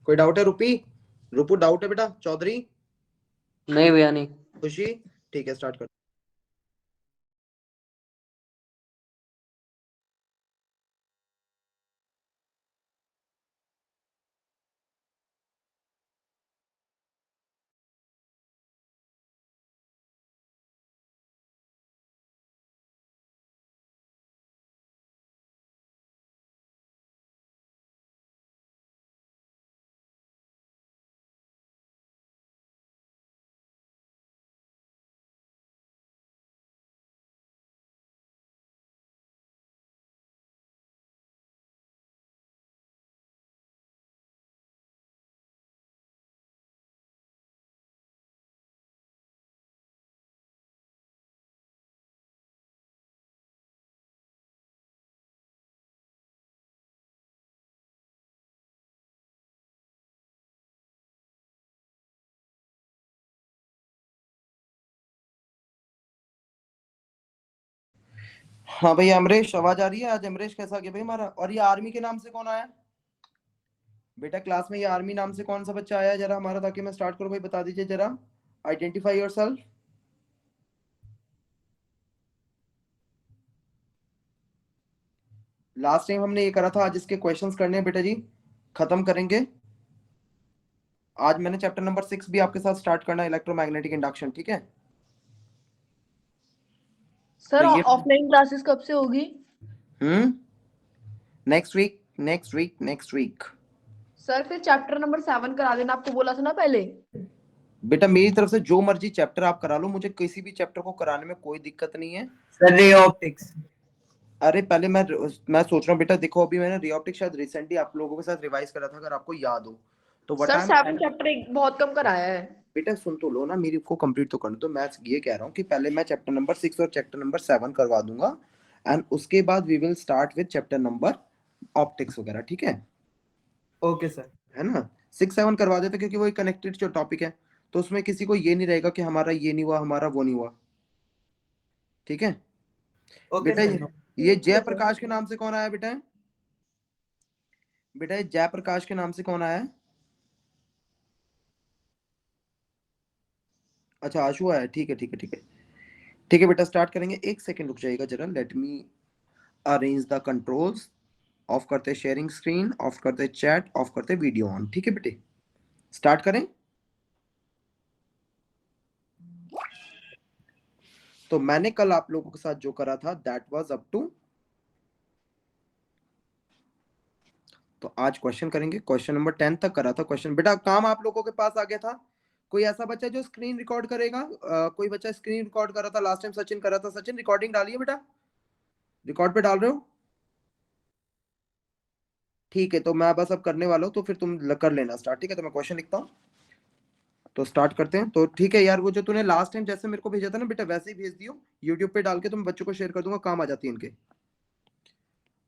कोई डाउट है? रूपू डाउट है बेटा? चौधरी? नहीं भैया नहीं। खुशी? ठीक है, स्टार्ट कर। हाँ भैया अमरीश, आवाज आ रही है? आज अमरीश कैसा गया भाई हमारा? और ये आर्मी के नाम से कौन आया बेटा क्लास में? ये आर्मी नाम से कौन सा बच्चा आया जरा हमारा, ताकि मैं स्टार्ट करूँ भाई? बता दीजिए जरा, आइडेंटिफाई योरसेल्फ। लास्ट टाइम हमने ये करा था, आज इसके क्वेश्चंस करने हैं बेटा जी, खत्म करेंगे। आज मैंने चैप्टर नंबर 6 भी आपके साथ स्टार्ट करना है, इलेक्ट्रोमैग्नेटिक इंडक्शन, ठीक है? सर तो ये ऑफलाइन क्लासेस कब से होगी? Next week, next week, next week. Sir फिर चैप्टर नंबर 7 करा देना, आपको बोला था ना पहले। बेटा मेरी तरफ से जो मर्जी चैप्टर आप करा लो, मुझे किसी भी चैप्टर को कराने में कोई दिक्कत नहीं है। Sir ray optics. अरे पहले मैं सोच रहा हूँ बेटा, देखो अभी मैंने रे ऑप्टिक्स शायद रिसेंटली आप लोगों के साथ रिवाइज करा था, अगर आपको याद हो तो। सर 7 चैप्टर बहुत कम कराया है। बेटा सुन तो लो ना, मेरी को कंप्लीट तो करने दो। मैं ये कह रहा हूँ कि पहले मैं चैप्टर नंबर 6 और चैप्टर नंबर 7 करवा दूंगा, एंड उसके बाद we will start with chapter number optics वगैरह, ठीक है? Okay sir. है ना? 6-7 करवा देते, क्योंकि वो कनेक्टेड जो टॉपिक है, तो उसमें किसी को ये नहीं रहेगा कि हमारा ये नहीं हुआ, हमारा वो नहीं हुआ, ठीक है? ओके बेटा सर। ये जयप्रकाश के नाम से कौन आया बेटा? बेटा ये जयप्रकाश के नाम से कौन आया है? अच्छा आशु आया, ठीक है ठीक है ठीक है ठीक है बेटा, स्टार्ट करेंगे। एक सेकंड रुक जाइएगा जरा, let me arrange the controls. Of करते शेयरिंग स्क्रीन, ऑफ करते चैट, ऑफ करते वीडियो ऑन, ठीक है बेटे? स्टार्ट करें। तो मैंने कल आप लोगों के साथ जो करा था दैट वाज अप टू, तो आज क्वेश्चन करेंगे, क्वेश्चन नंबर 10 तक करा था क्वेश्चन। बेटा काम आप लोगों के पास आ गया था? कोई ऐसा बच्चा जो स्क्रीन रिकॉर्ड करेगा? कोई बच्चा स्क्रीन रिकॉर्ड करा था लास्ट टाइम? सचिन करा था। सचिन रिकॉर्डिंग डालिए बेटा, रिकॉर्ड पे डाल रहे हो? ठीक है, तो मैं बस अब करने वाला हूँ, तो फिर तुम कर लेना स्टार्ट, ठीक है? तो मैं क्वेश्चन लिखता हूँ, तो स्टार्ट करते हैं। तो ठीक है यार, वो जो तूने लास्ट टाइम जैसे मेरे को भेजा था ना बेटा, वैसे ही भेज दियो यूट्यूब पे डाल के, तो मैं बच्चों को शेयर कर दूंगा, काम आ जाती है इनके।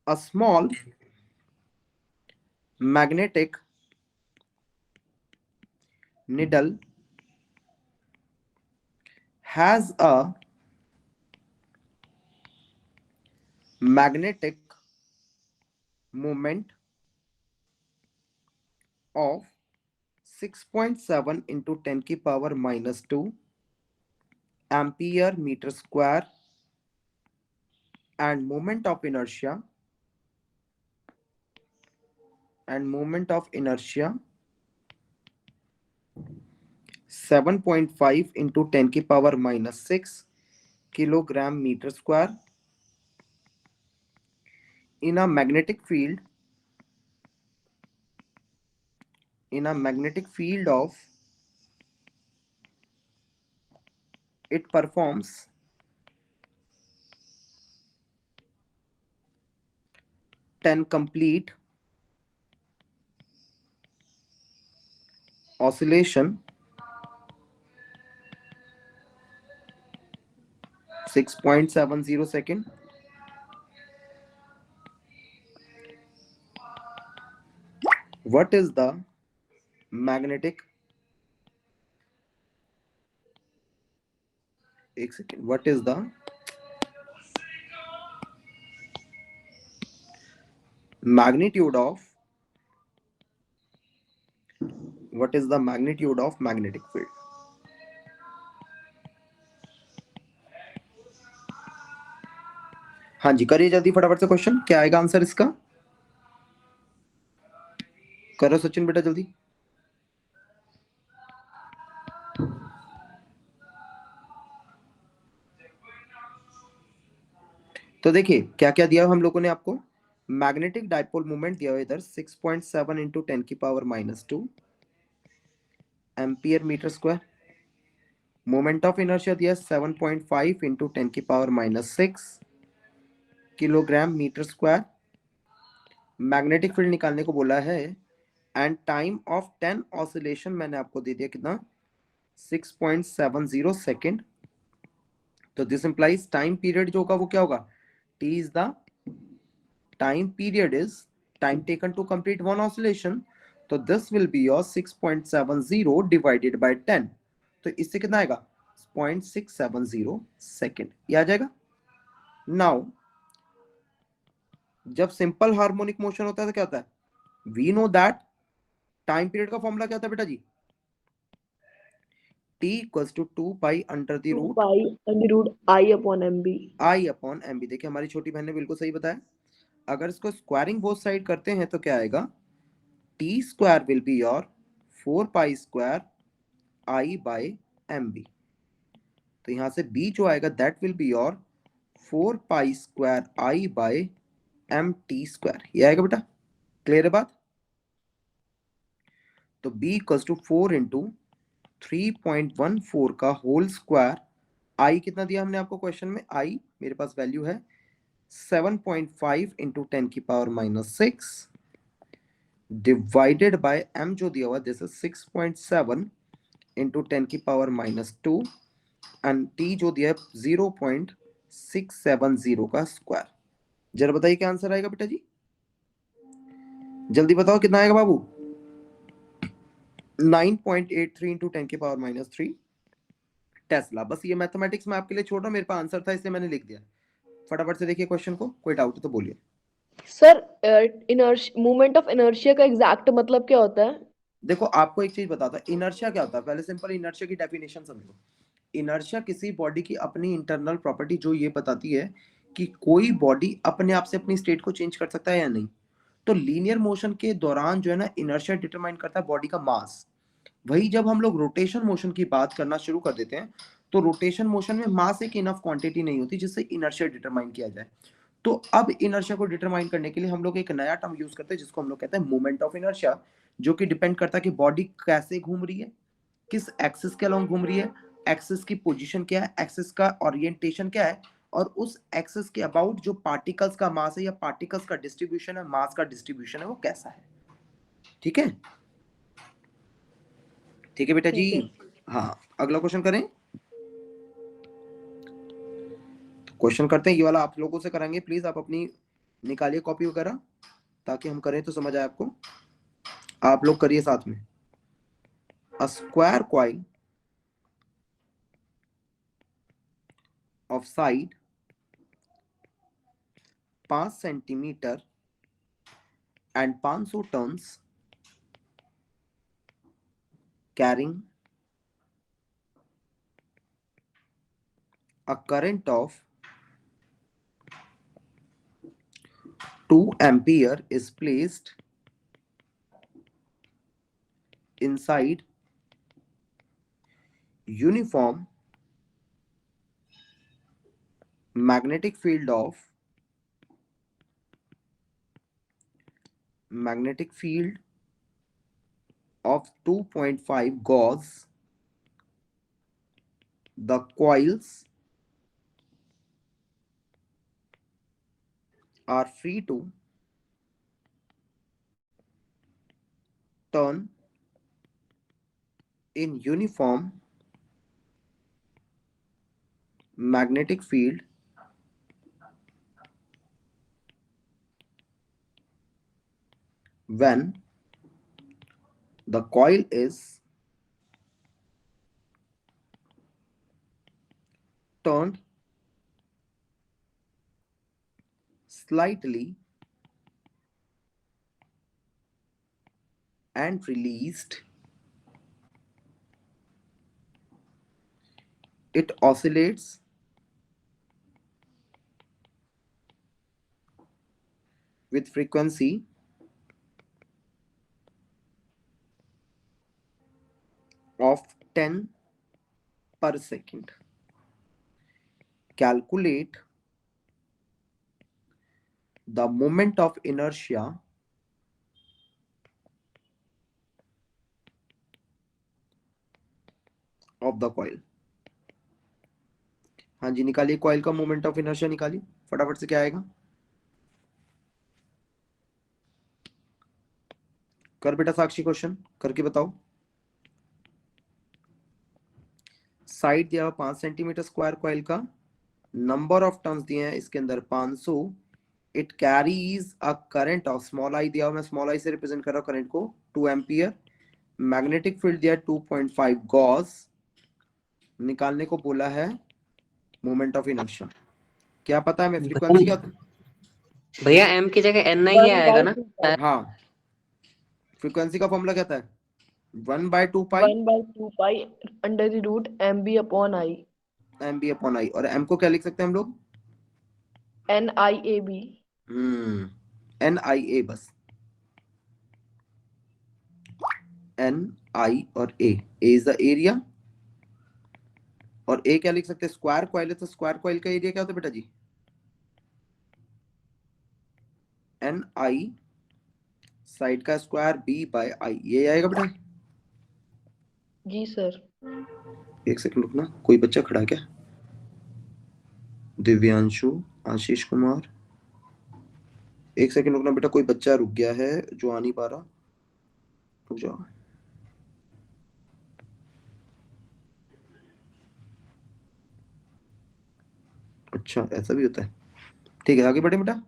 A small magnetic needle has a magnetic moment of 6.7 into 10 की power minus 2 ampere meter square, and moment of inertia 7.5 into 10 की power minus 6 kilogram meter square in a magnetic field of, it performs 10 complete oscillation 6.70 second. What is the magnetic, एक second, what is the magnitude of what is the magnitude of magnetic field? हाँ जी, करिए जल्दी फटाफट से question, क्या आएगा answer इसका? करो सचिन बेटा जल्दी। तो देखिए क्या क्या दिया हम लोगों ने आपको। मैग्नेटिक डाइपोल मोमेंट दिया हुआ इधर 6.7 into 10⁻², ampere metre square. Moment of inertia दिया 7.5 into 10⁻⁶ kilogram metre square. Magnetic field निकालने को बोला है, एंड टाइम ऑफ 10 ऑसिलेशन मैंने आपको दे दिया कितना, 6.70 सेकेंड। तो दिस इंप्लाइज टाइम पीरियड जो होगा वो क्या होगा, T is the time period is time taken to complete one oscillation. तो this will be your 6.70 divided by 10। तो इससे कितना आएगा, 0.670 सेकेंड, ये आ जाएगा। नाउ जब सिंपल हार्मोनिक मोशन होता है तो क्या होता है, we know that time period का फॉर्मूला क्या होता है बेटा जी, t equals to 2 pi under the 2 root pi under root I upon mb। I upon M B. देखिए हमारी छोटी बहन ने बिल्कुल सही बताया। अगर इसको स्क्वायरिंग बोथ साइड करते हैं तो क्या आएगा, T square will be your 4 pi square I by M B. तो यहां से b जो आएगा that will be your 4 pi square I by M T square, ये आएगा बेटा। क्लियर है बात? तो b इक्वल्स टू 4 इंटू 3.14 का होल स्क्वायर। आई कितना दिया हमने आपको क्वेश्चन में, आई मेरे पास वैल्यू है 7.5 इंटू 10⁻⁶ डिवाइडेड बाय m जो दिया हुआ this is 6.7 into 10⁻⁻2 and t जो दिया है 0.670 का स्क्वायर। जरा बताइए क्या आंसर आएगा बेटा जी, जल्दी बताओ कितना आएगा बाबू। 9.83 इंटू 10⁻³ टेस्ला। बस ये मैथमेटिक्स मैं आपके लिए छोड़ रहा हूँ, मेरे पास आंसर था इसलिए मैंने लिख दिया। फटाफट से देखिए क्वेश्चन को, कोई डाउट है तो बोलिए। सर मूवमेंट ऑफ इनर्शिया का एग्जैक्ट मतलब क्या होता है? देखो आपको एक चीज बताता है, इनर्शिया क्या होता है, पहले सिंपल इनर्शिया की डेफिनेशन समझो। इनर्शिया किसी बॉडी की अपनी इंटरनल प्रॉपर्टी जो ये बताती है कि कोई बॉडी अपने आप से अपनी स्टेट को चेंज कर सकता है या नहीं। तो लीनियर मोशन के दौरान जो है ना, इनर्शिया डिटरमाइन करता है बॉडी का मास। वही जब हम लोग रोटेशन मोशन की बात करना शुरू कर देते हैं, तो रोटेशन मोशन में मास एक इनफ क्वांटिटी नहीं होती जिससे इनर्शिया डिटरमाइन किया जाए। तो अब इनर्शिया को डिटरमाइन करने के लिए हम लोग एक नया टर्म यूज करते हैं जिसको हम लोग कहते हैं मोमेंट ऑफ इनर्शिया, जो कि डिपेंड करता है कि बॉडी कैसे घूम रही है, किस एक्सिस के अलोंग घूम रही है, एक्सिस की पोजीशन क्या है, एक्सिस का ओरिएंटेशन क्या है, और उस एक्सिस के अबाउट जो पार्टिकल्स का मास है या पार्टिकल्स का डिस्ट्रीब्यूशन है, मास का डिस्ट्रीब्यूशन है, वो कैसा है। ठीक है, ठीक है बेटा जी। ठीक है। हाँ, अगला क्वेश्चन करें। क्वेश्चन करते हैं, ये वाला आप लोगों से कराएंगे, प्लीज आप अपनी निकालिए कॉपी वगैरह ताकि हम करें तो समझ आए आपको। आप लोग करिए साथ में। A square coil of side 5 centimetre and 500 turns carrying a current of 2 ampere is placed inside uniform magnetic field of 2.5 Gauss. The coils are free to turn in uniform magnetic field when the coil is turned slightly and released it oscillates with frequency of 10 per second. Calculate the moment of inertia of the coil. हाँ जी, निकालिए coil का moment of inertia, निकालिए फटाफट से। क्या आएगा? कर बेटा साक्षी, क्वेश्चन करके बताओ। साइड दिया 5 सेंटीमीटर स्क्वायर कॉइल का, नंबर ऑफ टर्न्स दिए हैं इसके अंदर 500। It carries a current of, small I दिया, मैं स्मॉल आई से रिप्रेजेंट कर रहा हूं करंट को, 2 एम्पियर। मैग्नेटिक फील्ड दिया 2.5 गॉस। निकालने को बोला है मोमेंट ऑफ इनर्शिया। क्या पता है? मैं फ्रीक्वेंसी का, भैया एम की जगह एन ही आएगा ना? हाँ फ्रीक्वेंसी का फॉर्मूला क्या था? 1/2 1/2 pi under the root M B upon I, M B upon I. और एम को क्या लिख सकते हैं हम लोग? NIAB। एन आई ए, बस एन आई और ए इज द एरिया। और ए क्या लिख सकते हैं? स्क्वायर कॉइल है तो स्क्वायर कॉइल का एरिया क्या होता है बेटा जी? एन आई साइड का स्क्वायर बी बाय आई, ये आएगा बेटा। जी सर। एक सेकंड रुकना, कोई बच्चा खड़ा है क्या? दिव्यांशु, आशीष कुमार, एक सेकंड रुकना बेटा, कोई बच्चा रुक गया है जो आ नहीं पा रहा, रुक जाओ। अच्छा ऐसा भी होता है, ठीक है आगे बढ़े बेटा।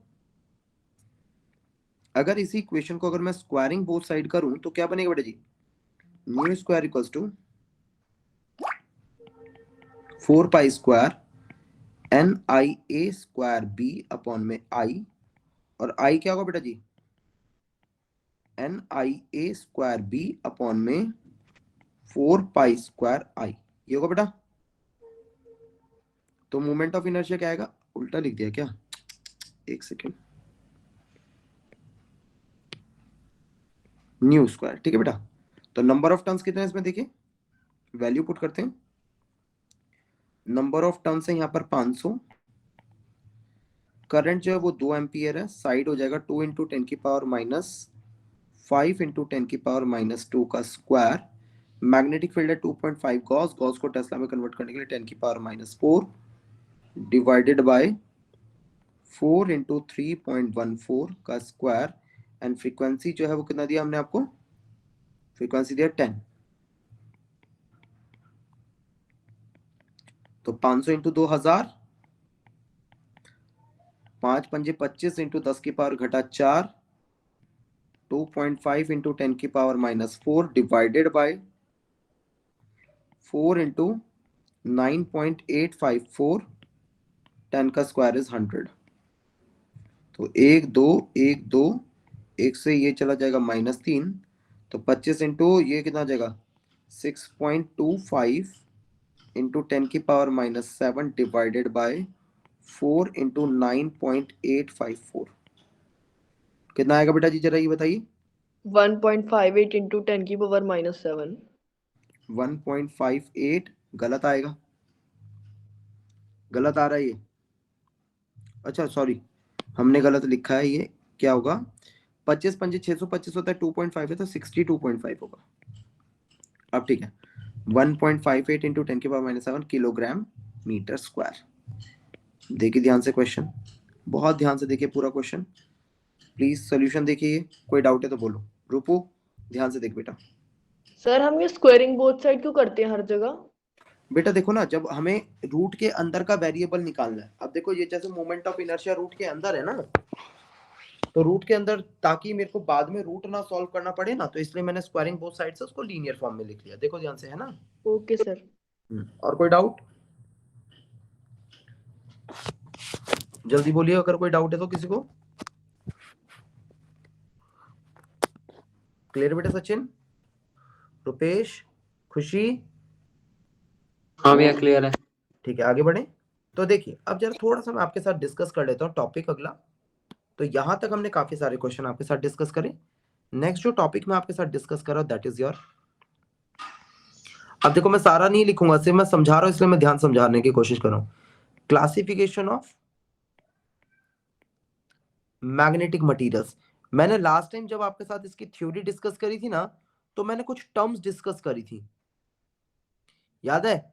अगर इसी इक्वेशन को अगर मैं स्क्वायरिंग बोथ साइड करूं तो क्या बनेगा बेटा जी? Mu square equals to 4 pi square N I A square B upon में आई। और आई क्या होगा बेटा जी? N I A square B upon में 4 पाई स्क्वायर आई, ये होगा बेटा। तो मोमेंट ऑफ इनर्शिया क्या आएगा? उल्टा लिख दिया क्या? एक सेकेंड, न्यू स्क्वायर, ठीक है बेटा। तो नंबर ऑफ टर्न्स कितने हैं इसमें देखिए, वैल्यू पुट करते हैं। नंबर ऑफ टर्न्स है यहाँ पर 500। करंट जो है वो 2 एम्पियर है, साइड हो जाएगा 2 इंटू 10 की पावर माइनस 5 इंटू 10 की पावर माइनस 2 का स्क्वायर। मैग्नेटिक फील्ड है 2.5 गॉस, गॉस को टेस्ला में कन्वर्ट करने के लिए 10 की power minus 4 divided by 4 into 3.14 का स्क्वायर। एंड फ्रीक्वेंसी जो है वो कितना दिया हमने आपको? फ्रीक्वेंसी दिया 10। तो 500 इंटू 2000, 5 पंजे 25 इंटू 10 की पावर घटा 4, 2.5 इंटू 10 की power minus 4 divided by 4 into 9.854, 10 का स्क्वायर इज 100। तो 1 2 1 2, एक से ये चला जाएगा -3, तो 25 इंटू ये कितना आ जाएगा? 6.25 इंटू 10 की power minus 7 divided by 4 into 9.854, कितना आएगा बेटा जी जरा ये बताइए? 1.58 इंटू 10 की पावर माइनस 7। 1.58 गलत आएगा, गलत आ रहा है ये। अच्छा सॉरी, हमने गलत लिखा है ये। क्या होगा? 25 पंजे 625 होता है, 2.5 है तो 62.5 होगा। अब ठीक है, 1.58 इंटू 10 की power minus 7 kilogram metre square. देखिए ध्यान से क्वेश्चन, बहुत ध्यान से देखिए पूरा क्वेश्चन, प्लीज सॉल्यूशन देखिए। कोई डाउट है तो बोलो। रूपू ध्यान से देख बेटा। सर हम ये स्क्वायरिंग बोथ साइड क्यों करते हैं हर जगह? बेटा देखो ना, जब हमें रूट के अंदर का वेरिएबल निकालना है, अब देखो ये जैसे मोमेंट ऑफ इनर्शिया रूट के अंदर है ना, तो रूट के अंदर, ताकि मेरे को बाद में रूट ना सॉल्व करना पड़े ना, तो इसलिए मैंने स्क्वायरिंग बोथ साइड से उसको लीनियर फॉर्म में लिख लिया। देखो ध्यान से, है ना? Okay sir. और कोई डाउट? जल्दी बोलिए अगर कोई डाउट है तो किसी को। क्लियर बेटा? सचिन, रुपेश, खुशी, हाँ भैया क्लियर है। ठीक है, आगे बढ़े। तो देखिए अब जरा थोड़ा सा मैं आपके साथ डिस्कस कर लेता हूँ टॉपिक अगला। तो यहां तक हमने काफी सारे क्वेश्चन आपके साथ डिस्कस करे। नेक्स्ट जो टॉपिक मैं आपके साथ डिस्कस कर रहा हूं दैट इज योर, अब देखो मैं सारा नहीं लिखूंगा, सिर्फ मैं समझा रहा हूं इसलिए मैं ध्यान समझाने की कोशिश कर रहा हूं। Classification of magnetic materials. मैंने लास्ट टाइम जब आपके साथ इसकी थ्योरी डिस्कस करी थी ना, तो मैंने कुछ टर्म्स डिस्कस करी थी, याद है?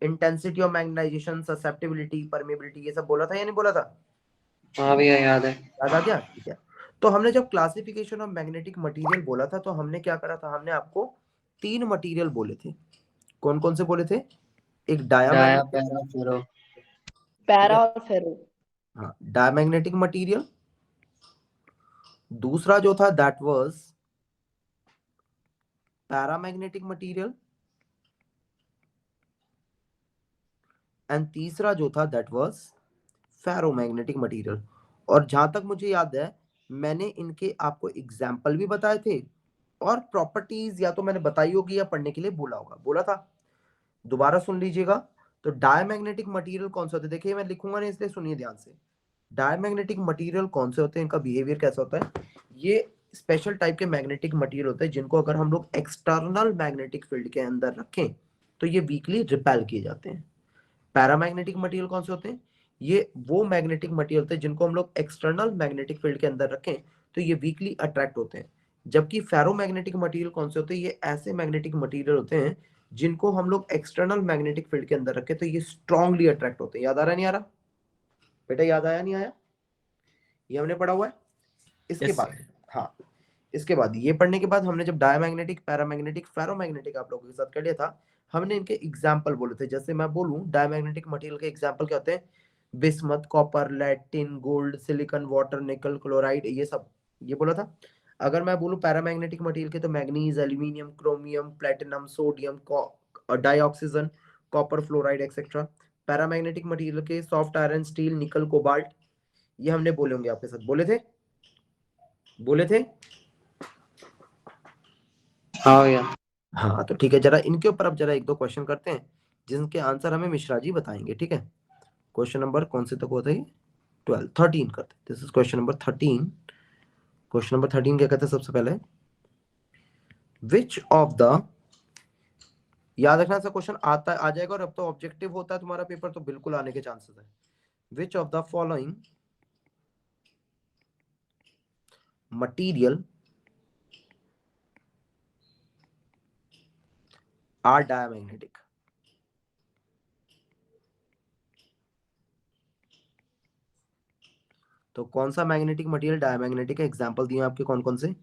Intensity of magnetization, susceptibility, permeability, ये सब बोला था या नहीं बोला था? हाँ भैया याद है। याद आ गया? ठीक है। तो हमने जब क्लासिफिकेशन ऑफ मैग्नेटिक मटेरियल बोला था तो हमने क्या करा था, हमने आपको 3 मटेरियल बोले थे। कौन कौन से बोले थे? एक डाया डायामैग्नेटिक, पैरा फेरो। ठीक पैरा है, और फेरो। हाँ डायमैग्नेटिक मटेरियल। दूसरा जो था that was paramagnetic material, and तीसरा जो था दैट वाज फेरोमैग्नेटिक मटेरियल। और जहां तक मुझे याद है मैंने इनके आपको एग्जाम्पल भी बताए थे, और प्रॉपर्टीज या तो मैंने बताई होगी या पढ़ने के लिए बोला होगा, बोला था। दोबारा सुन लीजिएगा। तो डायमैग्नेटिक मटेरियल कौन से होते हैं, देखिए मैं लिखूंगा नहीं इसलिए सुनिए ध्यान से। डायमैग्नेटिक मटेरियल कौन से होते हैं, इनका बिहेवियर कैसा होता है? ये स्पेशल टाइप के मैग्नेटिक मटेरियल होते हैं जिनको अगर हम लोग एक्सटर्नल मैग्नेटिक फील्ड के अंदर रखें तो ये वीकली रिपेल किए जाते हैं। पैरामैग्नेटिक मटेरियल कौन से होते हैं? ये वो मैग्नेटिक मटेरियल होते हैं जिनको हम लोग एक्सटर्नल मैग्नेटिक फील्ड के अंदर रखें तो ये वीकली अट्रैक्ट होते हैं। जबकि फेरोमैग्नेटिक मटेरियल कौन से होते हैं? ये ऐसे मैग्नेटिक मटेरियल होते हैं जिनको हम लोग एक्सटर्नल मैग्नेटिक फील्ड के अंदर रखें तो ये स्ट्रांगली अट्रैक्ट होते हैं। याद आ रहा नहीं आ रहा बेटा, याद आया नहीं आया? ये हमने पढ़ा हुआ है। इसके यस बाद, हाँ, इसके बाद ये पढ़ने के बाद हमने जब डायमैग्नेटिक, पैरामैग्नेटिक, फेरोमैग्नेटिक आप लोगों के साथ कर लिया था, हमने इनके एग्जाम्पल बोले थे। जैसे मैं बोलूं डायमैग्नेटिक मटेरियल के एग्जाम्पल क्या होते हैं? Bismuth, copper, lead, tin, gold, silicon, water, nickel, chloride, ये सब, ये बोला था। अगर मैं बोलूं पैरामैग्नेटिक मटेरियल के तो manganese, aluminium, chromium, platinum, sodium, dioxygen, copper, fluoride etcetera. Paramagnetic material के सॉफ्ट आयरन, स्टील, निकल, कोबाल्ट, ये हमने बोले होंगे आपके साथ, बोले थे, बोले थे। हाँ भैया। हाँ तो ठीक है, जरा इनके ऊपर अब जरा एक दो क्वेश्चन करते हैं जिनके आंसर हमें मिश्रा जी बताएंगे, ठीक है? क्वेश्चन नंबर कौन से तक होता है? 13 करते हैं। This is question number 13। Question number 13 क्या कहते हैं सबसे पहले? विच ऑफ द, याद रखना सा क्वेश्चन आता आ जाएगा, और अब तो ऑब्जेक्टिव होता है तुम्हारा पेपर तो बिल्कुल आने के चांसेस है। Which of the following material are diamagnetic? तो कौन सा मैग्नेटिक मटेरियल डायमैग्नेटिक है? एग्जांपल दिए आपके कौन कौन से?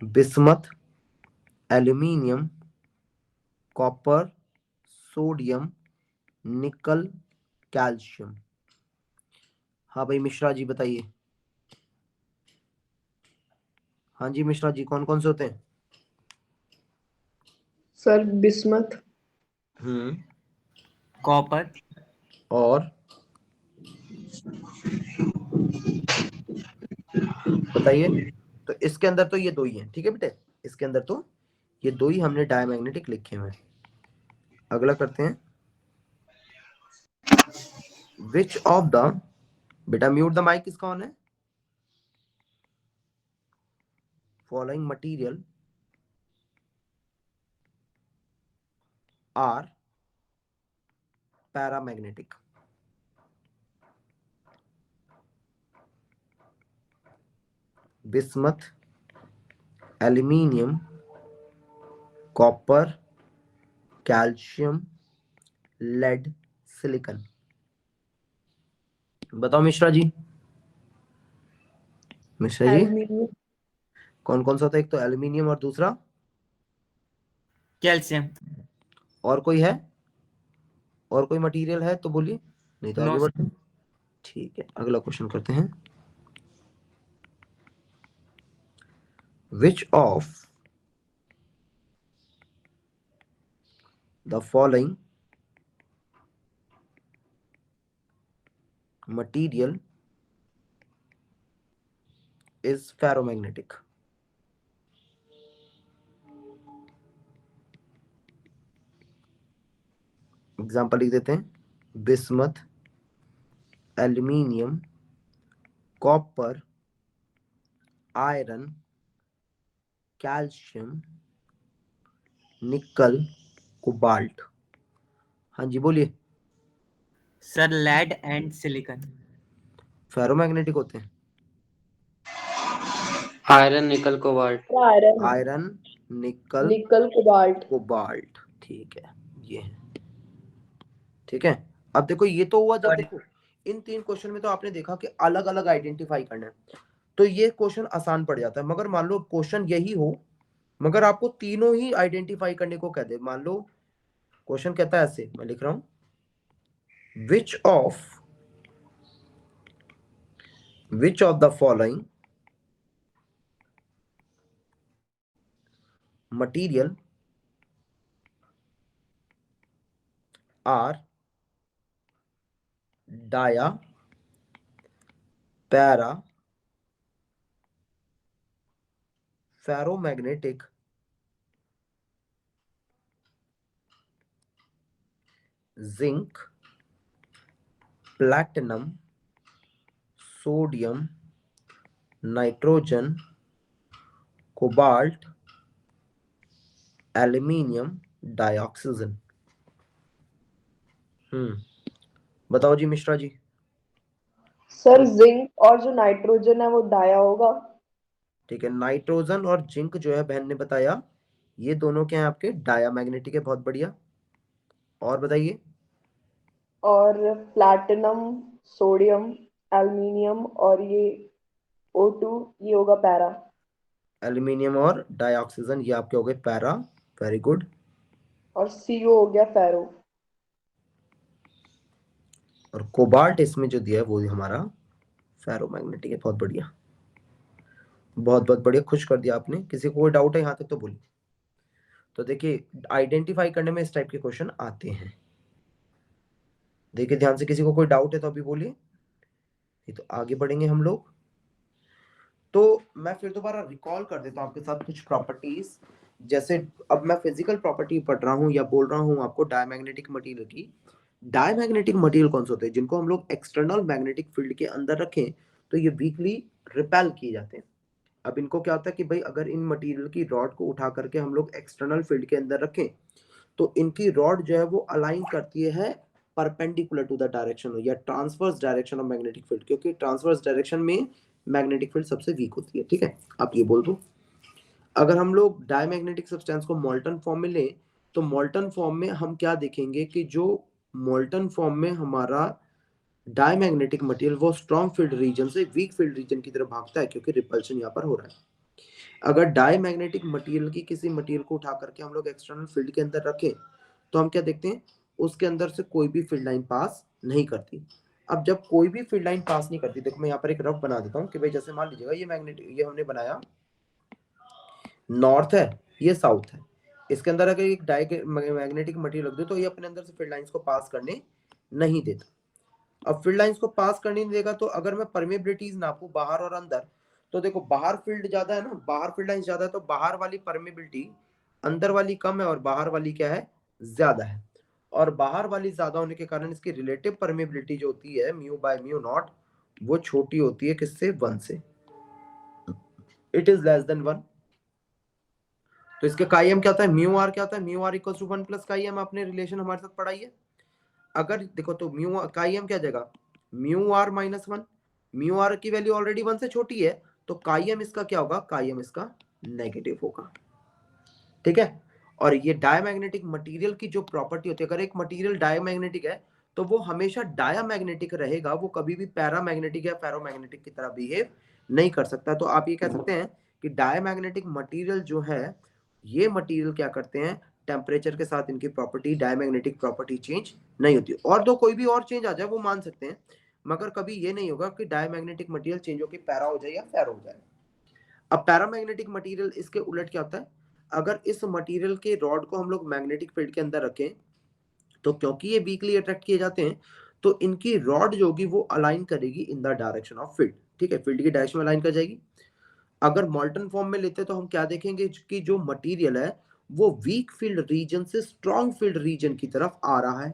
Bismuth, aluminium, copper, sodium, nickel, calcium. हाँ भाई मिश्रा जी बताइए। हाँ जी मिश्रा जी, कौन कौन से होते हैं? Sir bismuth. हम्म, कॉपर। और बताइए। तो इसके अंदर तो ये दो ही हैं, ठीक है बेटे, इसके अंदर तो ये दो ही हमने डायमैग्नेटिक लिखे हुए हैं। अगला करते हैं। विच ऑफ द, बेटा म्यूट द माइक किसका ऑन है? Following material are paramagnetic? Bismuth, aluminium, copper, calcium, lead, silicon. बताओ मिश्रा जी। मिश्रा जी एल्यूमिनियम। कौन कौन सा होता है? एक तो एल्यूमिनियम और दूसरा, कैल्शियम। और कोई है? और कोई मटेरियल है तो बोलिए, नहीं तो नो आगे सर। बढ़ते हैं। ठीक है, अगला क्वेश्चन करते हैं। Which of the following material is ferromagnetic? Example लिख देते हैं, bismuth, aluminium, copper, iron, calcium, nickel, cobalt. हाँ जी बोलिए। Sir lead and silicon. Ferromagnetic होते हैं। Iron nickel cobalt. Iron, iron, निकल, निकल, कोबाल्ट। कोबाल्ट। ठीक है, ये है। ठीक है, अब देखो ये तो हुआ जब सॉरी। देखो इन 3 क्वेश्चन में तो आपने देखा कि अलग अलग आइडेंटिफाई करना है, तो ये क्वेश्चन आसान पड़ जाता है। मगर मान लो क्वेश्चन यही हो, मगर आपको तीनों ही आइडेंटिफाई करने को कह दे। मान लो क्वेश्चन कहता है ऐसे, मैं लिख रहा हूं, which of the following material are dia, para, ferromagnetic, zinc, platinum, sodium, nitrogen, cobalt, aluminium dioxygen. बताओ जी मिश्रा जी। सर जिंक और जो नाइट्रोजन है वो डाया होगा। ठीक है, नाइट्रोजन और जिंक जो है बहन ने बताया, ये दोनों क्या है आपके डायामैग्नेटिक है। बहुत बढ़िया, और बताइए। और प्लैटिनम, सोडियम, एल्युमिनियम और ये O2 ये होगा पैरा। एल्यूमिनियम और डाइऑक्सीजन ये आपके हो गए पैरा। Very good. और CO हो गया फेरो। और कोबाल्ट इसमें जो दिया है वो हमारा फेरोमैग्नेटिक है। बहुत बढ़िया, बहुत बहुत बढ़िया, खुश कर दिया आपने। किसी को कोई डाउट है यहाँ तक तो बोलिए। तो देखिए आइडेंटिफाई करने में इस टाइप के क्वेश्चन आते हैं। देखिए ध्यान से, किसी को कोई डाउट है तो अभी बोलिए, नहीं तो आगे बढ़ेंगे हम लोग। तो मैं फिर दोबारा रिकॉल कर देता हूँ आपके साथ कुछ प्रॉपर्टीज। जैसे अब मैं फिजिकल प्रॉपर्टी पढ़ रहा हूँ या बोल रहा हूँ आपको डायमैग्नेटिक मटेरियल की। डायमैग्नेटिक मटेरियल कौन से होते हैं? जिनको हम लोग एक्सटर्नल मैग्नेटिक फील्ड के अंदर रखें तो ये वीकली रिपेल किए जाते हैं। अब इनको क्या होता है कि भाई अगर इन मटेरियल की रॉड को उठा करके हम लोग एक्सटर्नल फील्ड के अंदर रखें तो इनकी रॉड जो है वो अलाइन करती है परपेंडिकुलर टू द डायरेक्शन या transverse direction of magnetic field, क्योंकि ट्रांसवर्स डायरेक्शन में मैग्नेटिक फील्ड सबसे वीक होती है। ठीक है, आप ये बोल दो। अगर हम लोग डायमैग्नेटिक सब्सटेंस को मोल्टन फॉर्म में लें तो मोल्टन फॉर्म में हम क्या देखेंगे कि जो मोल्टन फॉर्म में हमारा डायमैग्नेटिक मटेरियल वो स्ट्रॉन्ग फील्ड रीजन से वीक फील्ड रीजन की तरफ भागता है, क्योंकि रिपल्शन यहाँ पर हो रहा है। अगर डायमैग्नेटिक मटेरियल की किसी मटेरियल को उठा करके हम लोग एक्सटर्नल फील्ड के अंदर रखें तो हम क्या देखते हैं, उसके अंदर से कोई भी फील्ड लाइन पास नहीं करती। अब जब कोई भी फील्ड लाइन पास नहीं करती, देखो मैं यहाँ पर एक रफ बना देता हूँ कि भाई जैसे मान लीजिएगा ये मैग्नेटिक, ये हमने बनाया नॉर्थ है, ये साउथ है। इसके अंदर अगर एक मैग्नेटिक मटेरियल रख दो तो ये अपने अंदर से फील्ड लाइंस को पास करने नहीं देता। अब फील्ड लाइंस को पास करने नहीं देगा तो अगर मैं परमेबिलिटीज नापू बाहर और अंदर, तो देखो बाहर फील्ड ज्यादा है ना, बाहर फील्ड लाइंस ज्यादा है तो बाहर वाली परमेबिलिटी अंदर वाली कम है और बाहर वाली क्या है, ज्यादा है। और बाहर वाली ज्यादा होने के कारण इसकी रिलेटिव परमेबिलिटी जो होती है म्यू बाय म्यू नॉट वो छोटी होती है किससे, 1 से। It is less than 1। तो इसके काई एम क्या होता है, म्यू आर क्या होता है, mu R equal to 1 plus chi M. आपने रिलेशन हमारे साथ पढ़ाई है। अगर देखो तो म्यू काई एम क्या जाएगा, mu R minus 1। Mu R की वैल्यू ऑलरेडी 1 से छोटी है तो काई एम इसका क्या होगा, काई एम इसका नेगेटिव होगा। ठीक है, और ये डायमैग्नेटिक मटेरियल की जो प्रॉपर्टी होती है, अगर एक मटेरियल डायमैग्नेटिक है तो वो हमेशा डायमैग्नेटिक रहेगा, वो कभी भी पैरामैग्नेटिक या फेरोमैग्नेटिक की तरह बिहेव नहीं कर सकता। तो आप ये कह सकते हैं कि डायमैग्नेटिक मटेरियल जो है ये मटेरियल क्या करते हैं, टेम्परेचर के साथ इनकी प्रॉपर्टी डायमैग्नेटिक प्रॉपर्टी चेंज नहीं होती। और दो कोई भी और चेंज आ जाए वो मान सकते हैं, मगर कभी ये नहीं होगा कि डायमैग्नेटिक मटेरियल चेंज होकर पैरा हो जाए या फेरो हो जाए। अब पैरामैग्नेटिक मटेरियल इसके उलट क्या होता है, अगर इस मटेरियल के रॉड को हम लोग मैग्नेटिक फील्ड के अंदर रखें तो क्योंकि ये वीकली अट्रैक्ट किए जाते हैं तो इनकी रॉड जो होगी वो अलाइन करेगी in the direction of field. ठीक है, फील्ड की डायरेक्शन में अलाइन कर जाएगी। अगर मॉल्टन फॉर्म में लेते तो हम क्या देखेंगे कि जो मटेरियल है वो वीक फील्ड रीजन से स्ट्रॉन्ग फील्ड रीजन की तरफ आ रहा है।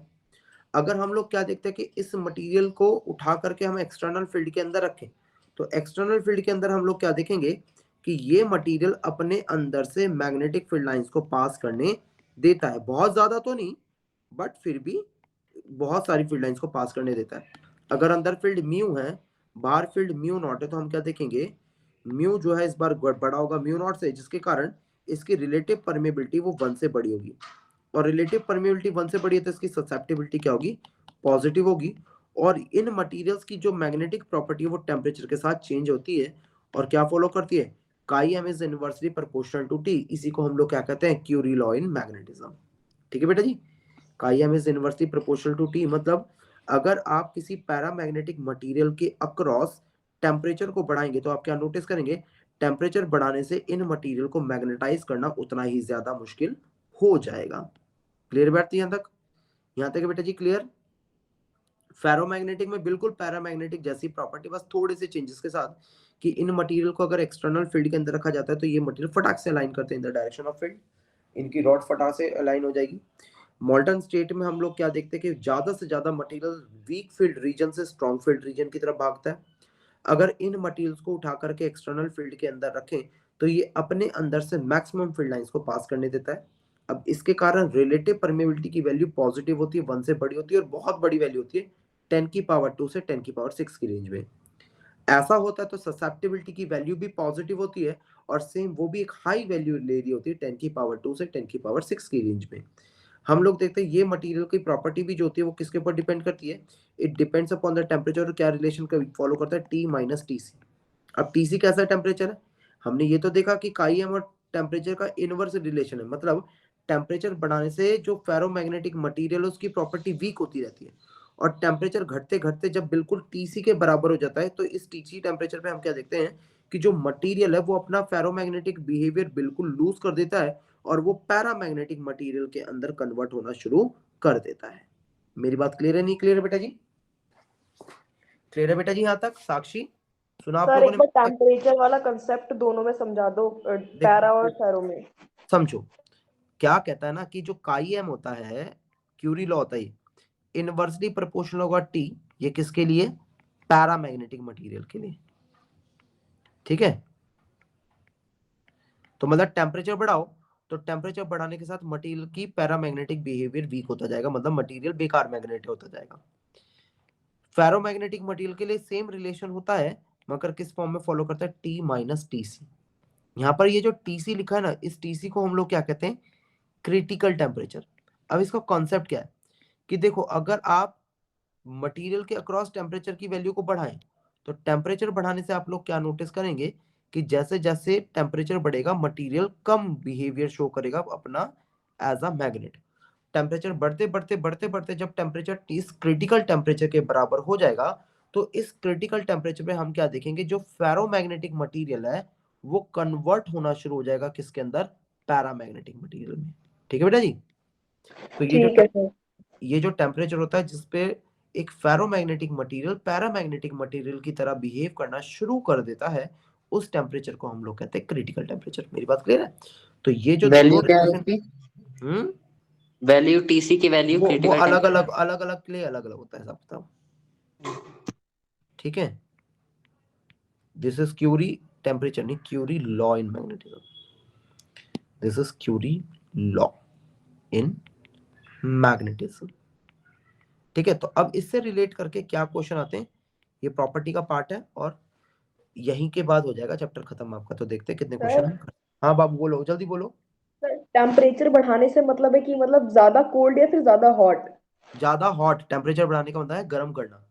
अगर हम लोग क्या देखते हैं कि इस मटेरियल को उठा करके हम एक्सटर्नल फील्ड के अंदर रखें, तो एक्सटर्नल फील्ड के अंदर हम लोग क्या देखेंगे कि ये मटेरियल अपने अंदर से मैग्नेटिक फील्ड लाइंस को पास करने देता है। बहुत ज्यादा तो नहीं, बट फिर भी बहुत सारी फील्ड लाइंस को पास करने देता है। अगर अंदर फील्ड म्यू है, बाहर फील्ड म्यू नॉट है, तो हम क्या देखेंगे, म्यू जो है इस बार बड़ा होगा म्यू नॉट से, जिसके कारण इसकी रिलेटिव परमेबिलिटी वो 1 से बड़ी होगी। और रिलेटिव परमेबिलिटी 1 से बड़ी है तो इसकी ससेप्टिबिलिटी क्या होगी, पॉजिटिव होगी। और इन मटेरियल्स की जो मैग्नेटिक प्रॉपर्टी है वो टेम्परेचर के साथ चेंज होती है और क्या फॉलो करती है, chi M is inversely proportional to T. इसी को हम लोग क्या कहते हैं, क्यूरी लॉ इन मैग्नेटिज्म। ठीक है बेटा जी, chi M is inversely proportional to T मतलब अगर आप किसी पैरामैग्नेटिक मटेरियल के अक्रॉस टेम्परेचर को बढ़ाएंगे तो आप क्या नोटिस करेंगे, टेम्परेचर बढ़ाने से इन मटेरियल को मैग्नेटाइज करना उतना ही ज्यादा मुश्किल हो जाएगा। क्लियर बैठती है यहाँ तक? यहाँ तक है बेटा जी क्लियर? फेरोमैग्नेटिक में बिल्कुल पैरामैग्नेटिक जैसी प्रॉपर्टी, बस थोड़े से चेंजेस के साथ कि इन मटेरियल को अगर एक्सटर्नल फील्ड के अंदर रखा जाता है तो ये मटेरियल फटाक से अलाइन करते हैं in the direction of field, इनकी रॉड फटाक से अलाइन हो जाएगी। मॉल्टन स्टेट में हम लोग क्या देखते हैं कि ज्यादा से ज्यादा मटेरियल वीक फील्ड रीजन से स्ट्रॉन्ग फील्ड रीजन की तरफ भागता है। अगर इन मटेरियल्स को उठा करके एक्सटर्नल फील्ड के अंदर रखें तो ये अपने अंदर से मैक्सिमम फील्ड लाइंस को पास करने देता है। अब इसके कारण रिलेटिव परमेबिलिटी की वैल्यू पॉजिटिव होती है, 1 से बड़ी होती है, और बहुत बड़ी वैल्यू होती है 10⁻² से 10⁻6 की रेंज में। ऐसा होता है तो ससेप्टिबिलिटी की वैल्यू भी पॉजिटिव होती है और सेम वो भी एक हाई वैल्यू ले रही होती है 10⁻² से 10⁻6 की रेंज में। हम लोग देखते हैं ये मटेरियल की प्रॉपर्टी भी जो होती है वो किसके ऊपर डिपेंड करती है, it depends upon the temperature. क्या रिलेशन का फॉलो करता है, टी माइनस टी सी। अब टी सी कैसा टेम्परेचर है, हमने ये तो देखा कि काई एम और टेम्परेचर का इनवर्स रिलेशन है, मतलब टेम्परेचर बढ़ाने से जो फेरोमैग्नेटिक मटेरियल है उसकी प्रॉपर्टी वीक होती रहती है, और टेम्परेचर घटते घटते जब बिल्कुल टीसी के बराबर हो जाता है तो इस टीसी टेम्परेचर पे हम क्या देखते हैं कि जो मटेरियल है वो अपना फेरोमैग्नेटिक बिहेवियर बिल्कुल लूज कर देता है और वो पैरामैग्नेटिक मटेरियल के अंदर कन्वर्ट होना शुरू कर देता है। मेरी बात क्लियर है नहीं क्लियर है बेटा जी? क्लियर है बेटा जी यहाँ तक? साक्षी सुना आप सर लोगों एक बार ने? टेम्परेचर वाला कंसेप्ट दोनों में समझा दो, पैरा और फेरो में। समझो क्या कहता है ना कि जो काई एम होता है, क्यूरी लॉ होता है, इनवर्सली प्रोपोर्शनल होगा टी, ये किसके लिए, पैरामैग्नेटिक मटेरियल के लिए। ठीक है, तो मतलब टेम्परेचर बढ़ाओ तो टेम्परेचर बढ़ाने के साथ मटेरियल की पैरामैग्नेटिक बिहेवियर वीक होता जाएगा, मतलब मटेरियल बेकार मैग्नेटिक होता जाएगा। फेरोमैग्नेटिक मटेरियल के लिए सेम रिलेशन होता है मगर किस फॉर्म में फॉलो करता है, टी माइनस टी सी। यहाँ पर ये जो टी सी लिखा है ना, इस टी सी को हम लोग क्या कहते हैं, क्रिटिकल टेम्परेचर। अब इसका कॉन्सेप्ट क्या है कि देखो अगर आप मटेरियल के अक्रॉस टेम्परेचर की वैल्यू को बढ़ाएं तो टेम्परेचर बढ़ाने से आप लोग क्या नोटिस करेंगे कि जैसे जैसे टेम्परेचर बढ़ेगा मटेरियल कम बिहेवियर शो करेगा अपना एज अ मैग्नेट। टेम्परेचर बढ़ते बढ़ते बढ़ते बढ़ते जब टेम्परेचर इस क्रिटिकल टेम्परेचर के बराबर हो जाएगा तो इस क्रिटिकल टेम्परेचर पे हम क्या देखेंगे, जो फेरोमैग्नेटिक मटेरियल है वो कन्वर्ट होना शुरू हो जाएगा किसके अंदर, पैरामैग्नेटिक मटेरियल में। ठीक है बेटा जी? तो ठीक है सर। ये जो टेम्परेचर होता है जिसपे एक फेरोमैग्नेटिक मटेरियल पैरामैग्नेटिक मटेरियल की तरह बिहेव करना शुरू कर देता है, उस टेम्परेचर को हम लोग कहते हैं क्रिटिकल टेम्परेचर। मेरी बात क्लियर है? तो ये जो वैल्यू दोनों क्या है रिलेशन, उसकी? वैल्यू टीसी की वैल्यू वो क्रिटिकल अलग टेम्परेचर। अलग अलग के लिए अलग अलग होता है सब बताओ। ठीक है, दिस इज क्यूरी टेम्परेचर नहीं, Curie law in magnetism. This is Curie law in magnetism. ठीक है, तो अब इससे रिलेट करके क्या क्वेश्चन आते हैं, ये प्रॉपर्टी का पार्ट है और यहीं के बाद हो जाएगा चैप्टर खत्म आपका। तो देखते हैं कितने सर क्वेश्चन। हाँ बाबू बोलो, जल्दी बोलो। टेम्परेचर बढ़ाने से मतलब है कि मतलब ज्यादा कोल्ड या फिर ज्यादा हॉट? ज्यादा हॉट, टेम्परेचर बढ़ाने का मतलब है गर्म करना।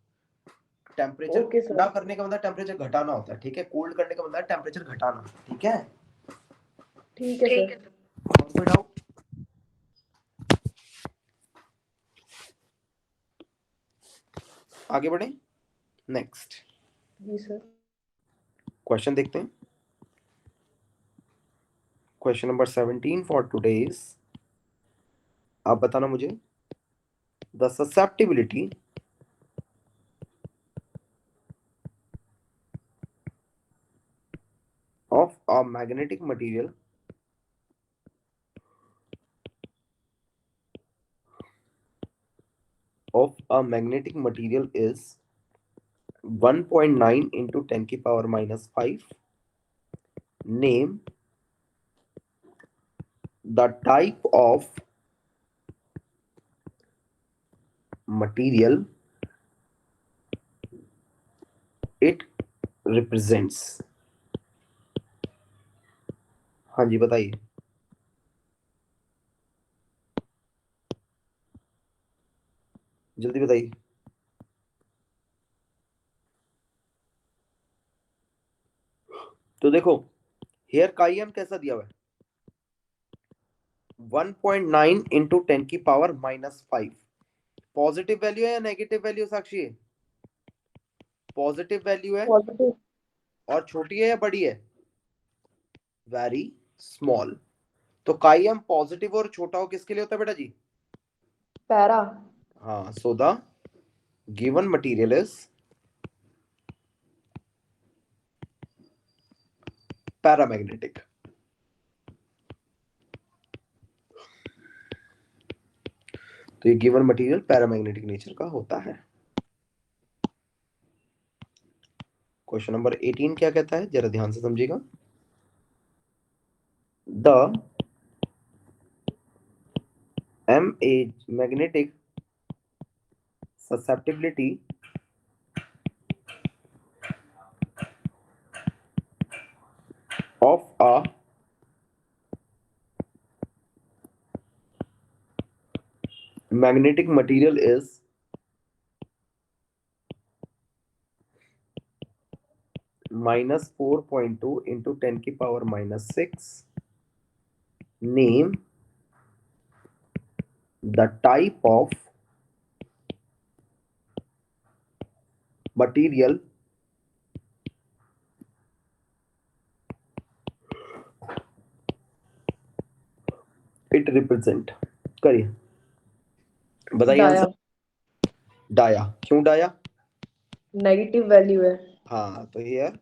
टेम्परेचर ओके ठंडा सर। करने का मतलब टेम्परेचर घटाना होता है। ठीक है, कोल्ड करने का मतलब है टेम्परेचर घटाना। ठीक है, ठीक है सर। और कोई डाउट? आगे बढ़े, नेक्स्ट जी सर। क्वेश्चन देखते हैं। Question number 17 for today's. आप बताना मुझे, the susceptibility of a magnetic material of a magnetic material is 1.9 into 10 की power minus 5. Name the type of material it represents. हाँ जी बताइए. जल्दी बताइए. तो देखो हेयर काईएम कैसा दिया हुआ है 1.9 इंटू 10 की पावर माइनस 5. पॉजिटिव वैल्यू है या नेगेटिव वैल्यू साक्षी है? पॉजिटिव वैल्यू है पॉजिटिव और छोटी है या बड़ी है? Very small. तो काईएम पॉजिटिव और छोटा हो किसके लिए होता है बेटा जी? पैरा हाँ. So the given material is paramagnetic. तो ये गिवन मटेरियल पैरामैग्नेटिक नेचर का होता है. क्वेश्चन नंबर 18 क्या कहता है जरा ध्यान से समझिएगा. The magnetic susceptibility of a magnetic material is minus 4.2 into 10 की power minus 6. Name the type of material it represent. करिए बताइए डाया आंसर. डाया. क्यों डाया? नेगेटिव वैल्यू है. हाँ तो ये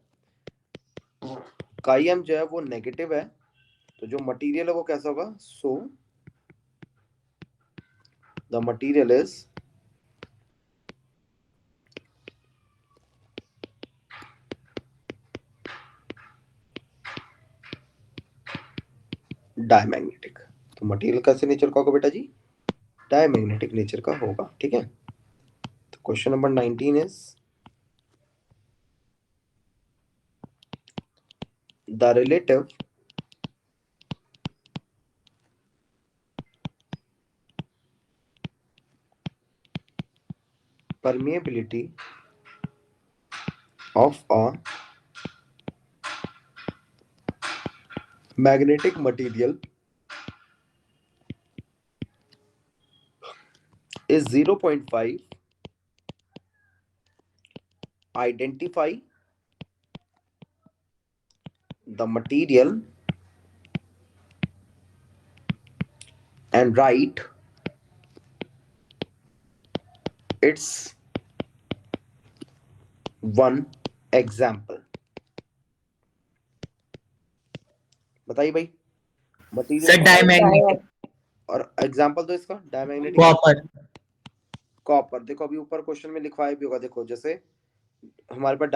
काईएम जो है वो नेगेटिव है तो जो मटेरियल है वो कैसा होगा? सो द मटेरियल इज डायमैग्नेटिक. तो मटेरियल कैसे नेचर का होगा बेटा जी? डायमैग्नेटिक नेचर का होगा. ठीक है. तो question number 19 is the relative permeability of a magnetic material is 0.5. Identify the material and write its one example. बताइए भाई. सर मटेरियल डायमैग्नेटिक और एग्जांपल दो इसका. Diamagnetic copper. कॉपर. देखो अभी ऊपर क्वेश्चन में लिखवाया भी होगा. देखो जैसे हमारे पास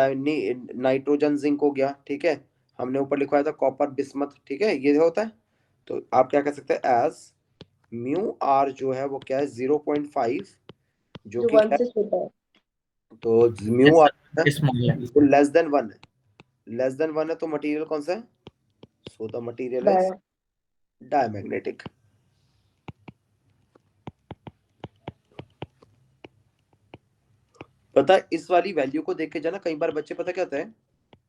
नाइट्रोजन जिंक हो गया. ठीक है. हमने ऊपर लिखवाया था कॉपर बिस्मथ. ठीक है. ये होता है. तो आप क्या कह सकते हैं एज म्यू आर जो है वो क्या है 0.5 जो जो कि वन क्या से छोटा है. है? तो म्यू आर है स्मॉल है. तो लेस देन 1 है. लेस देन 1 है तो मटेरियल कौन सा है? So the material is dia diamagnetic. पता है इस वाली वैल्यू को देख के जाना कई बार बच्चे पता क्या होता है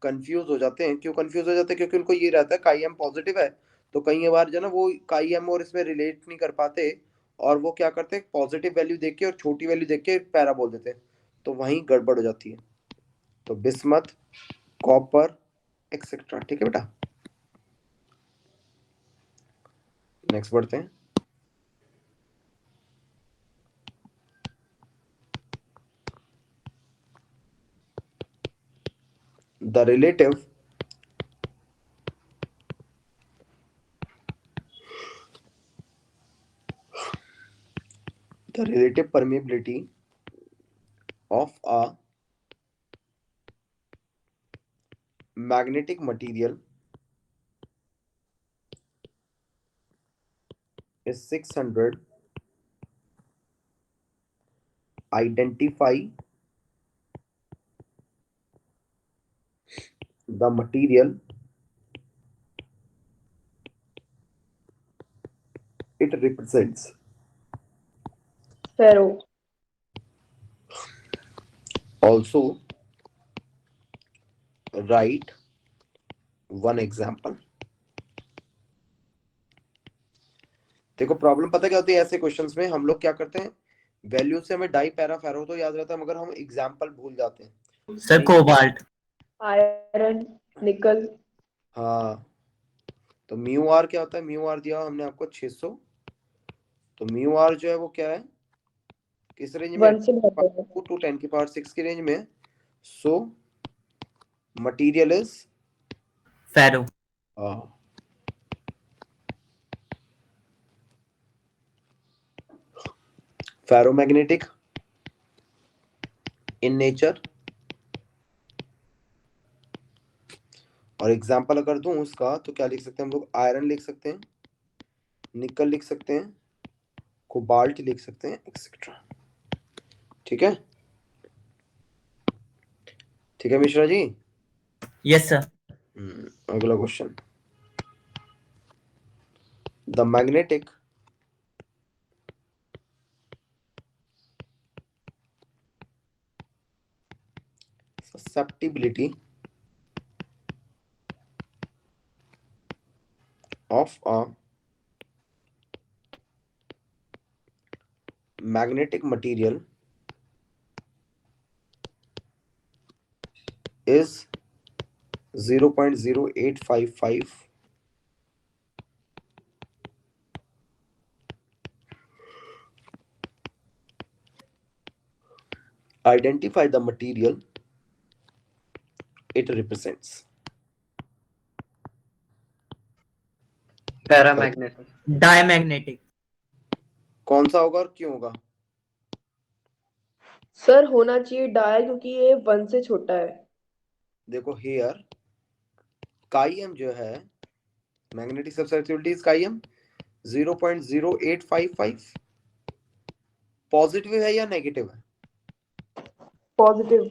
कंफ्यूज हो जाते हैं. क्यों कंफ्यूज हो जाते हैं? क्योंकि उनको ये रहता है काईएम पॉजिटिव है तो कई बार जो ना वो काईएम और इसमें रिलेट नहीं कर पाते और वो क्या करते हैं पॉजिटिव वैल्यू देख के और छोटी वैल्यू देख के पैरा बोल देते हैं तो वहीं गड़बड़ हो जाती है. तो बिस्मथ कॉपर एक्सेट्रा. ठीक है बेटा. नेक्स्ट बढ़ते हैं. The relative permeability of a magnetic material is 600. Identify the material it represents. Ferro. Also, write one example. देखो प्रॉब्लम पता क्या होती है ऐसे क्वेश्चंस में, हम लोग क्या करते हैं, वैल्यू से हमें डाई पैरा फेरो तो याद रहता है, मगर हम एग्जाम्पल भूल जाते हैं। Sir cobalt. आयरन, निकल। हाँ, तो म्यू आर क्या होता है, म्यू आर दिया हमने आपको 600, तो म्यू आर जो है वो क्या है, किस रेंज में, 1 से बढ़ते हैं। 2 to 10 की पावर 6 की रेंज में। So material is ferro. Ferromagnetic in nature. और एग्जाम्पल अगर दूं उसका तो क्या लिख सकते हैं हम लोग, आयरन लिख सकते हैं, निकल लिख सकते हैं, कोबाल्ट लिख सकते हैं, एक्सेट्रा। ठीक है, ठीक है मिश्रा जी। Yes sir. अगला question, the magnetic susceptibility of a magnetic material is 0.0855. Identify the material it represents. Paramagnetic. Diamagnetic. कौन सा होगा और क्यों होगा? सर होना चाहिए डाया, क्योंकि ये 1 से छोटा है। देखो हियर काईएम जो है, मैग्नेटिक सब्सटिट्यूटिविटी इज काईएम 0.0855। पॉजिटिव है या नेगेटिव है? पॉजिटिव।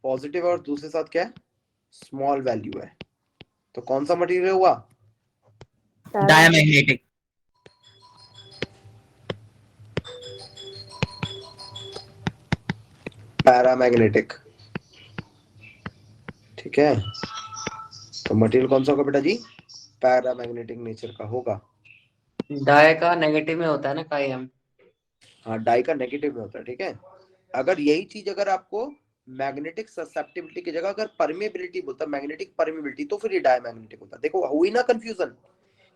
पॉजिटिव और दूसरे साथ क्या है, स्मॉल वैल्यू है, तो कौन सा मटेरियल हुआ? डायमैग्नेटिक। पैरामैग्नेटिक। ठीक है, तो मटेरियल कौन सा होगा बेटा जी? पैरामैग्नेटिक नेचर का होगा। डाई का नेगेटिव में होता है ना काईएम। हाँ, डाई का नेगेटिव में होता है। ठीक है, अगर यही चीज अगर आपको मैग्नेटिक ससेप्टिबिलिटी की जगह अगर परमेबिलिटी बोलता, मैग्नेटिक परमेबिलिटी, तो फिर ये डायमैग्नेटिक होता। देखो हुई ना कंफ्यूजन,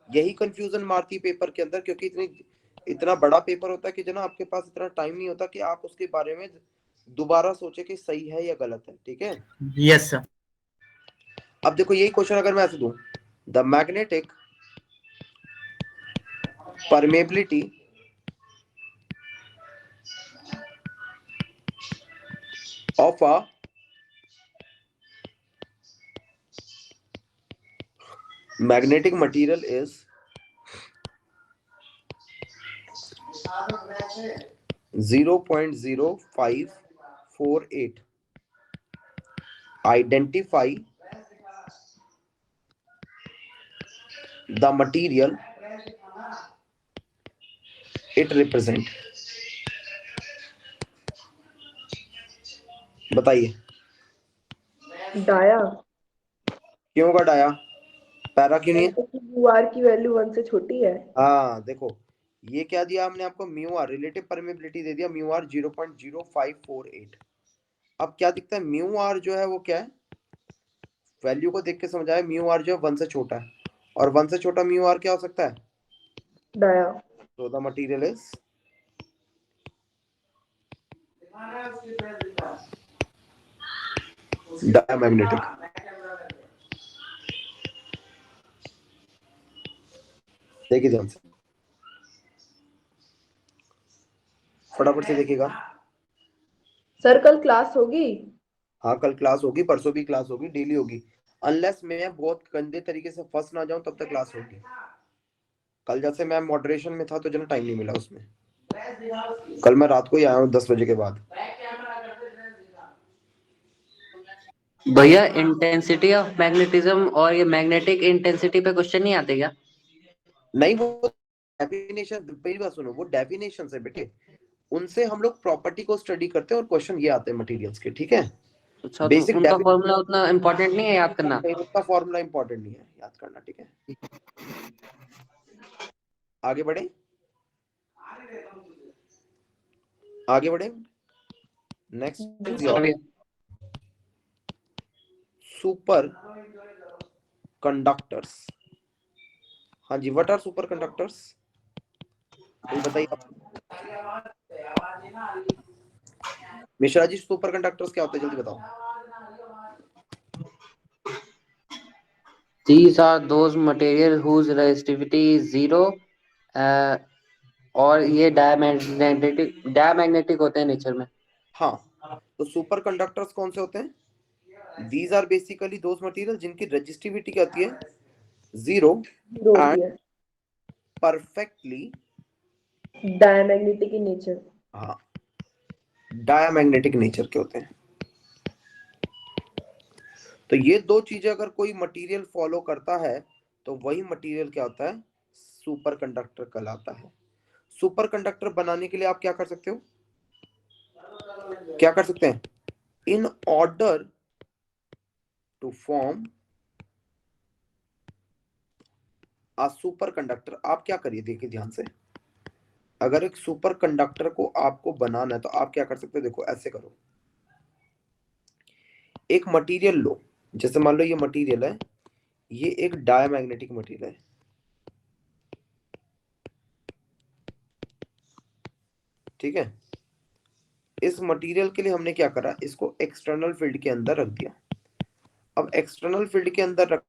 यही कंफ्यूजन मारती है पेपर के अंदर, क्योंकि इतना बड़ा पेपर होता है कि जना आपके पास इतना टाइम नहीं होता कि आप उसके बारे में दोबारा सोचे कि सही है या गलत है। ठीक है, यस सर। अब देखो यही क्वेश्चन अगर मैं ऐसे दूं, the magnetic permeability of a magnetic material is 0.0548. Identify the material it represent. बताइए डाया। क्यों होगा डाया, पैरा क्यों नहीं है? क्योंकि आर की वैल्यू 1 से छोटी है। हाँ देखो, ये क्या दिया हमने आपको, म्यू आर रिलेटिव परमेबिलिटी दे दिया, म्यू आर 0.0548। अब क्या दिखता है, म्यू आर जो है वो क्या है, वैल्यू को देख के समझ आया, म्यू आर जो है 1 से छोटा है, और 1 से छोटा म्यू आर क्या हो सकता है? Dia. So the material is diamagnetic. देखिए ध्यान से, फटाफट से देखिएगा। सर कल क्लास होगी? हाँ कल क्लास होगी, परसों भी क्लास होगी, डेली होगी। अनलेस मैं बहुत गंदे तरीके से फंस ना जाऊं तब तक क्लास होगी। कल जैसे मैं मॉडरेशन में था तो जना टाइम नहीं मिला उसमें। कल मैं रात को ही आया हूँ 10 बजे के बाद। भैया इंटेंसिटी ऑफ मैग्नेटिज्म और ये मैग्नेटिक इंटेंसिटी पे क्वेश्चन नहीं आते क्या? नहीं वो डेफिनेशन, पहली बात सुनो, वो डेफिनेशन है बेटे, उनसे हम लोग प्रॉपर्टी को स्टडी करते हैं और क्वेश्चन ये आते हैं मटेरियल्स के, ठीक है। अच्छा, तो बेसिक उनका फॉर्मूला उतना इम्पोर्टेंट नहीं है याद करना? उसका फॉर्मूला इंपॉर्टेंट नहीं है याद करना, ठीक है। आगे बढ़े, आगे बढ़े। Next is your super conductors. हाँ जी, व्हाट आर सुपर कंडक्टर्स, बताइए आप। मिश्रा जी सुपर कंडक्टर्स क्या होते हैं, जल्दी बताओ। These are those material whose resistivity is zero, और ये डायमैग्नेटिक होते हैं नेचर में। हाँ, तो सुपर कंडक्टर्स कौन से होते हैं? These are basically those material जिनकी रेजिस्टिविटी क्या होती है, जीरो, होती है, परफेक्टली डायमैग्नेटिक इन नेचर। हाँ डायमैग्नेटिक नेचर के होते हैं। तो ये दो चीजें अगर कोई मटेरियल फॉलो करता है तो वही मटेरियल क्या होता है, सुपर कंडक्टर कहलाता है। सुपर कंडक्टर बनाने के लिए आप क्या कर सकते हो, क्या कर सकते हैं, in order to form a superconductor, आप क्या करिए, देखिए ध्यान से, अगर एक सुपर कंडक्टर को आपको बनाना है तो आप क्या कर सकते हो, देखो ऐसे करो, एक मटेरियल लो, जैसे मान लो ये मटेरियल है, ये एक डायमैग्नेटिक मटेरियल है, ठीक है। इस मटेरियल के लिए हमने क्या करा, इसको एक्सटर्नल फील्ड के अंदर रख दिया। अब एक्सटर्नल फील्ड के अंदर रख